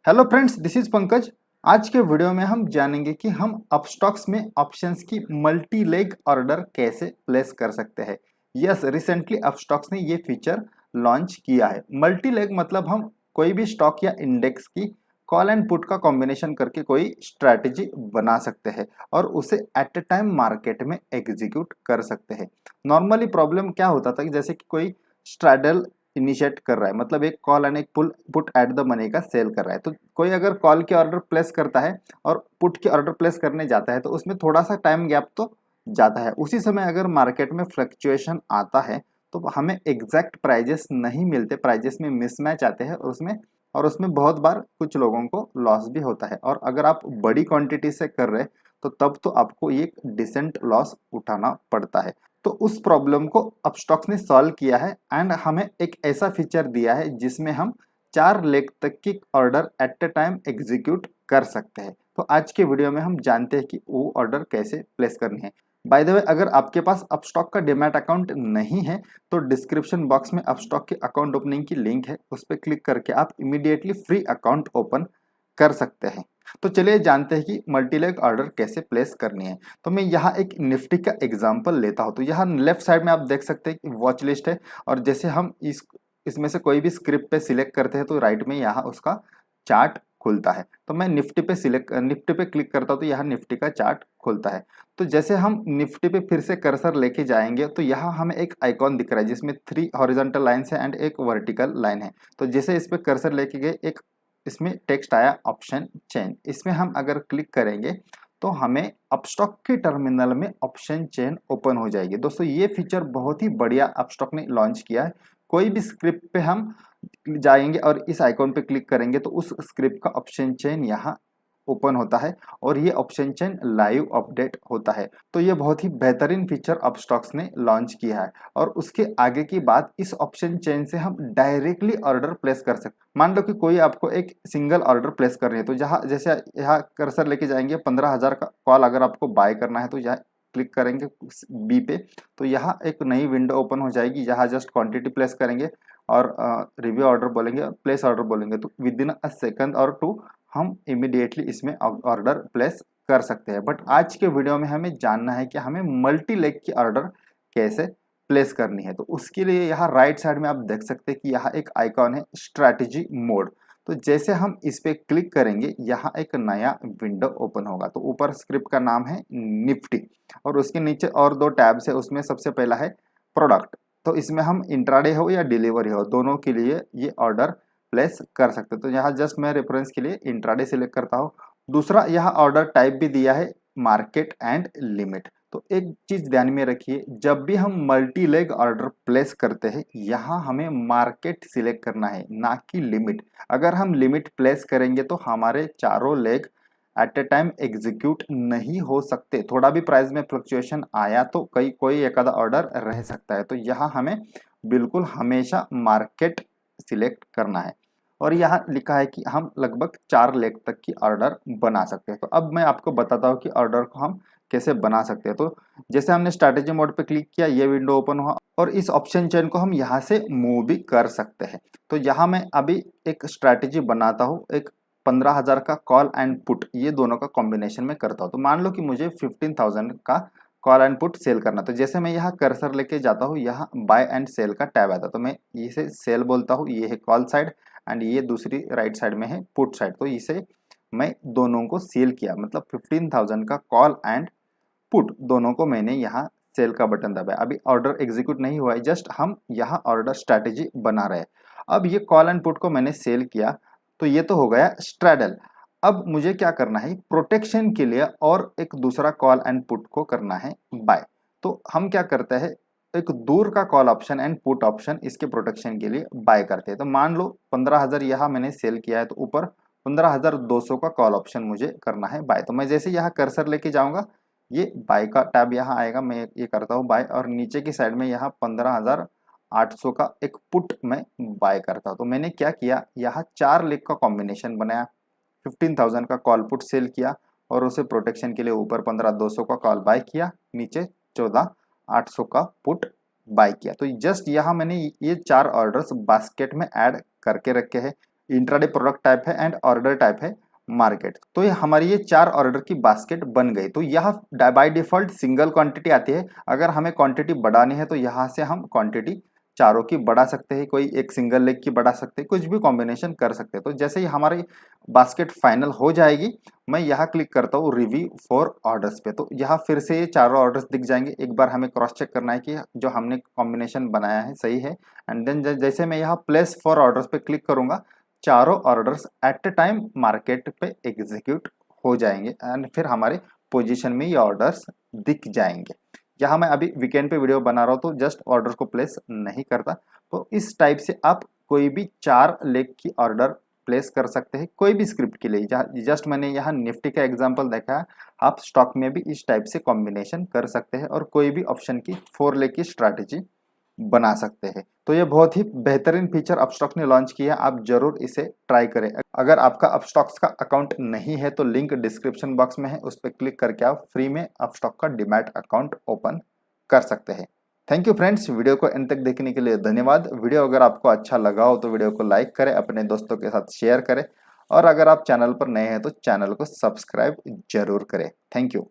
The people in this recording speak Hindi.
Hello friends, this is Pankaj. आज के वीडियो में हम जानेंगे कि हम अपस्टॉक्स में ऑप्शंस की मल्टी लेग ऑर्डर कैसे प्लेस कर सकते हैं। यस, रिसेंटली अपस्टॉक्स ने ये फीचर लॉन्च किया है। मल्टी लेग मतलब हम कोई भी स्टॉक या इंडेक्स की कॉल एंड पुट का कॉम्बिनेशन करके कोई स्ट्रैटेजी बना सकते हैं और उसे एट ए टाइम मार्केट में एग्जीक्यूट कर सकते हैं। नॉर्मली प्रॉब्लम क्या होता था कि जैसे कि कोई स्ट्रैडल इनिशिएट कर रहा है, मतलब एक कॉल एंड एक पुट एट द मनी का सेल कर रहा है। तो कोई अगर कॉल के ऑर्डर प्लेस करता है और पुट के ऑर्डर प्लेस करने जाता है तो उसमें थोड़ा सा टाइम गैप तो जाता है। उसी समय अगर मार्केट में फ्लक्चुएशन आता है तो हमें एग्जैक्ट प्राइजेस नहीं मिलते, प्राइजेस में मिसमैच आते हैं और उसमें बहुत बार कुछ लोगों को लॉस भी होता है। और अगर आप बड़ी क्वांटिटी से कर रहे तो तब तो आपको ये डिसेंट लॉस उठाना पड़ता है। तो उस प्रॉब्लम को अपस्टॉक्स ने सॉल्व किया है एंड हमें एक ऐसा फीचर दिया है जिसमें हम 4 लेग तक की order at a time execute कर सकते हैं। तो आज के वीडियो में हम जानते हैं कि वो ऑर्डर कैसे प्लेस करनी है। बाय द वे, अगर आपके पास अपस्टॉक का डीमैट अकाउंट नहीं है तो डिस्क्रिप्शन बॉक्स में अपस्टॉक के अकाउंट ओपनिंग की लिंक है, उस पर क्लिक करके आप इमीडिएटली फ्री अकाउंट ओपन कर सकते हैं। तो चलिए जानते हैं कि मल्टीलेग ऑर्डर कैसे प्लेस करनी है। तो मैं यहाँ एक निफ्टी का एग्जांपल लेता हूँ। तो यहाँ लेफ्ट साइड में आप देख सकते हैं कि वॉच लिस्ट है और जैसे हम इसमें से कोई भी स्क्रिप्ट पे सिलेक्ट करते हैं तो राइट में यहाँ उसका चार्ट खुलता है। तो मैं निफ्टी पे क्लिक करता हूँ तो यहाँ निफ्टी का चार्ट खुलता है। तो जैसे हम निफ्टी पे फिर से कर्सर लेके जाएंगे तो यहाँ हमें एक आइकॉन दिख रहा है जिसमें 3 हॉरिजॉन्टल लाइन्स है एंड एक वर्टिकल लाइन है। तो जैसे इस पे कर्सर लेके गए, एक इसमें टेक्स्ट आया ऑप्शन चेन। इसमें हम अगर क्लिक करेंगे तो हमें अपस्टॉक के टर्मिनल में ऑप्शन चेन ओपन हो जाएगी। दोस्तों, ये फीचर बहुत ही बढ़िया अपस्टॉक ने लॉन्च किया है। कोई भी स्क्रिप्ट पे हम जाएंगे और इस आइकॉन पे क्लिक करेंगे तो उस स्क्रिप्ट का ऑप्शन चेन यहाँ ओपन होता है और ये ऑप्शन चेन लाइव अपडेट होता है। तो ये बहुत ही बेहतरीन फीचर अपस्टॉक्स ने लॉन्च किया है। और उसके आगे की बात, इस ऑप्शन चेन से हम डायरेक्टली ऑर्डर प्लेस कर सकते। मान लो कि कोई आपको एक सिंगल ऑर्डर प्लेस करनी है तो जहाँ जैसे यहाँ कर्सर लेके जाएंगे, 15,000 का कॉल अगर आपको बाय करना है तो यहाँ क्लिक करेंगे बी पे तो यहाँ एक नई विंडो ओपन हो जाएगी। यहाँ जस्ट क्वांटिटी प्लेस करेंगे और रिव्यू ऑर्डर बोलेंगे और प्लेस ऑर्डर बोलेंगे तो विद इन अ सेकंड और टू हम इमीडिएटली इसमें ऑर्डर प्लेस कर सकते हैं। बट आज के वीडियो में हमें जानना है कि हमें मल्टी लेग की ऑर्डर कैसे प्लेस करनी है। तो उसके लिए यहाँ राइट साइड में आप देख सकते हैं कि यहाँ एक आइकॉन है स्ट्रैटेजी मोड। तो जैसे हम इस पे क्लिक करेंगे यहाँ एक नया विंडो ओपन होगा। तो ऊपर स्क्रिप्ट का नाम है निफ्टी और उसके नीचे और 2 टैब्स है। उसमें सबसे पहला है प्रोडक्ट। तो इसमें हम इंट्राडे हो या डिलीवरी हो दोनों के लिए ये ऑर्डर प्लेस कर सकते हैं। तो यहाँ जस्ट मैं रेफरेंस के लिए इंट्राडे सिलेक्ट करता हूँ। दूसरा, यहाँ ऑर्डर टाइप भी दिया है मार्केट एंड लिमिट। तो एक चीज ध्यान में रखिए, जब भी हम मल्टी लेग ऑर्डर प्लेस करते हैं यहाँ हमें मार्केट सिलेक्ट करना है, ना कि लिमिट। अगर हम लिमिट प्लेस करेंगे तो हमारे चारों leg at a time execute नहीं हो सकते। थोड़ा भी प्राइस में फ्लक्चुएशन आया तो कोई एक आधा ऑर्डर रह सकता है। तो यहाँ हमें बिल्कुल हमेशा मार्केट सिलेक्ट करना है। और यहाँ लिखा है कि हम लगभग 4 लेग तक की ऑर्डर बना सकते हैं। तो अब मैं आपको बताता हूँ कि ऑर्डर को हम कैसे बना सकते हैं। तो जैसे हमने स्ट्रैटेजी मोड पे क्लिक किया, ये विंडो ओपन हुआ और इस ऑप्शन चेन को हम यहाँ से मूव भी कर सकते हैं। तो यहाँ मैं अभी एक स्ट्रैटेजी बनाता हूँ, एक 15,000 का कॉल एंड पुट, ये दोनों का कॉम्बिनेशन में करता हूँ। तो मान लो कि मुझे 15,000 का कॉल एंड पुट सेल करना। तो जैसे मैं यहाँ कर्सर लेके जाता हूँ, यहाँ बाय एंड सेल का टैब आता है। तो मैं इसे सेल बोलता हूँ, ये है कॉल साइड एंड ये दूसरी राइट साइड में है पुट साइड। तो इसे मैं दोनों को सेल किया, मतलब 15,000 का कॉल एंड पुट दोनों को मैंने यहाँ सेल का बटन दबाया। अभी ऑर्डर एग्जीक्यूट नहीं हुआ है, जस्ट हम यहाँ ऑर्डर स्ट्रैटेजी बना रहे हैं। अब ये कॉल एंड पुट को मैंने सेल किया तो ये तो हो गया स्ट्रैडल। अब मुझे क्या करना है, प्रोटेक्शन के लिए और एक दूसरा कॉल एंड पुट को करना है बाय। तो हम क्या करते हैं, एक दूर का call option and put option इसके प्रोटेक्शन के लिए बाय करते हैं। तो मान लो 15,000 यहाँ मैंने सेल किया है तो ऊपर 15,200 का कॉल ऑप्शन मुझे करना है बाय। तो मैं जैसे यहाँ कर्सर लेके जाऊंगा ये बाय का टैब यहाँ आएगा, मैं ये करता हूँ बाय और नीचे की साइड में यहाँ 15,800 का एक पुट मैं बाय करता हूँ। तो मैंने क्या किया, यहाँ 4 लेग का कॉम्बिनेशन बनाया, 15,000 का कॉल पुट सेल किया और उसे प्रोटेक्शन के लिए ऊपर 15,200 का कॉल बाय किया, नीचे 14,800 का पुट बाय किया। तो जस्ट यहाँ मैंने ये 4 ऑर्डर्स बास्केट में ऐड करके रखे हैं इंट्राडे प्रोडक्ट टाइप है एंड ऑर्डर टाइप है मार्केट। तो ये हमारी ये 4 ऑर्डर की बास्केट बन गई। तो यह बाय डिफॉल्ट सिंगल क्वांटिटी आती है। अगर हमें क्वांटिटी बढ़ानी है तो यहाँ से हम क्वांटिटी चारों की बढ़ा सकते हैं, कोई एक सिंगल लेग की बढ़ा सकते हैं, कुछ भी कॉम्बिनेशन कर सकते हैं। तो जैसे ही हमारी बास्केट फाइनल हो जाएगी, मैं यहाँ क्लिक करता हूँ रिव्यू फॉर ऑर्डर्स पे। तो यहाँ फिर से ये चारों ऑर्डर्स दिख जाएंगे। एक बार हमें क्रॉस चेक करना है कि जो हमने कॉम्बिनेशन बनाया है सही है। एंड देन जैसे मैं यहाँ प्लेस फॉर ऑर्डर्स पे क्लिक करूंगा, चारों orders at a time market पे एग्जीक्यूट हो जाएंगे एंड फिर हमारे पोजीशन में ये ऑर्डर्स दिख जाएंगे। यहाँ मैं अभी वीकेंड पे वीडियो बना रहा हूँ तो जस्ट ऑर्डर को प्लेस नहीं करता। तो इस टाइप से आप कोई भी 4 लेग की ऑर्डर प्लेस कर सकते हैं कोई भी स्क्रिप्ट के लिए। जस्ट मैंने यहाँ निफ्टी का एग्जांपल देखा है, आप स्टॉक में भी इस टाइप से कॉम्बिनेशन कर सकते हैं और कोई भी ऑप्शन की 4 लेग की स्ट्रैटेजी बना सकते हैं। तो ये बहुत ही बेहतरीन फीचर अपस्टॉक्स ने लॉन्च किया है, आप जरूर इसे ट्राई करें। अगर आपका अपस्टॉक्स का अकाउंट नहीं है तो लिंक डिस्क्रिप्शन बॉक्स में है, उस पर क्लिक करके आप फ्री में अपस्टॉक का डीमैट अकाउंट ओपन कर सकते हैं। थैंक यू फ्रेंड्स, वीडियो को एंड तक देखने के लिए धन्यवाद। वीडियो अगर आपको अच्छा लगा हो तो वीडियो को लाइक करें, अपने दोस्तों के साथ शेयर करें और अगर आप चैनल पर नए हैं तो चैनल को सब्सक्राइब जरूर करें। Thank you.